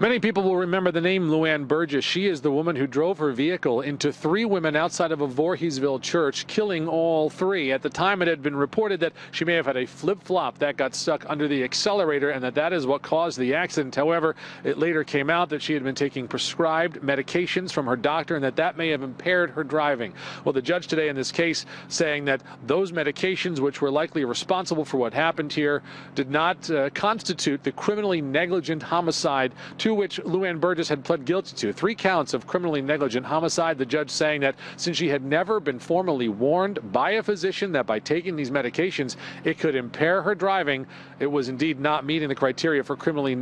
Many people will remember the name LuAnn Burgess. She is the woman who drove her vehicle into 3 women outside of a Voorheesville church, killing all 3. At the time, it had been reported that she may have had a flip-flop that got stuck under the accelerator and that is what caused the accident. However, it later came out that she had been taking prescribed medications from her doctor and that may have impaired her driving. Well, the judge today in this case saying that those medications, which were likely responsible for what happened here, did not constitute the criminally negligent homicide to which LuAnn Burgess had pled guilty to. 3 counts of criminally negligent homicide. The judge saying that since she had never been formally warned by a physician that by taking these medications it could impair her driving, it was indeed not meeting the criteria for criminal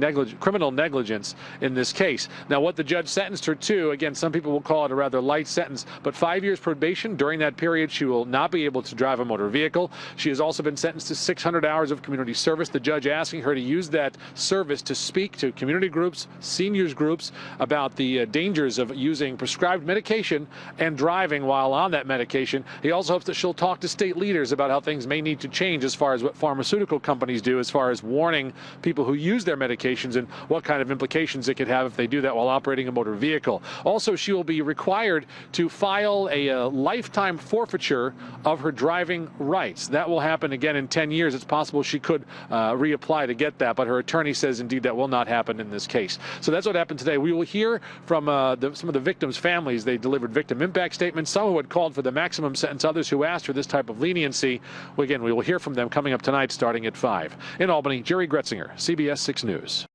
negligence in this case. Now, what the judge sentenced her to, again, some people will call it a rather light sentence, but 5 years probation. During that period, she will not be able to drive a motor vehicle. She has also been sentenced to 600 hours of community service. The judge asking her to use that service to speak to community groups, seniors groups, about the dangers of using prescribed medication and driving while on that medication. He also hopes that she'll talk to state leaders about how things may need to change as far as what pharmaceutical companies do, as far as warning people who use their medications and what kind of implications it could have if they do that while operating a motor vehicle. Also, she will be required to file a lifetime forfeiture of her driving rights. That will happen again in 10 years. It's possible she could reapply to get that, but her attorney says indeed that will not happen in this case. So that's what happened today. We will hear from some of the victims' families. They delivered victim impact statements, some who had called for the maximum sentence, others who asked for this type of leniency. Again, we will hear from them coming up tonight starting at 5. In Albany, Jerry Gretzinger, CBS 6 News.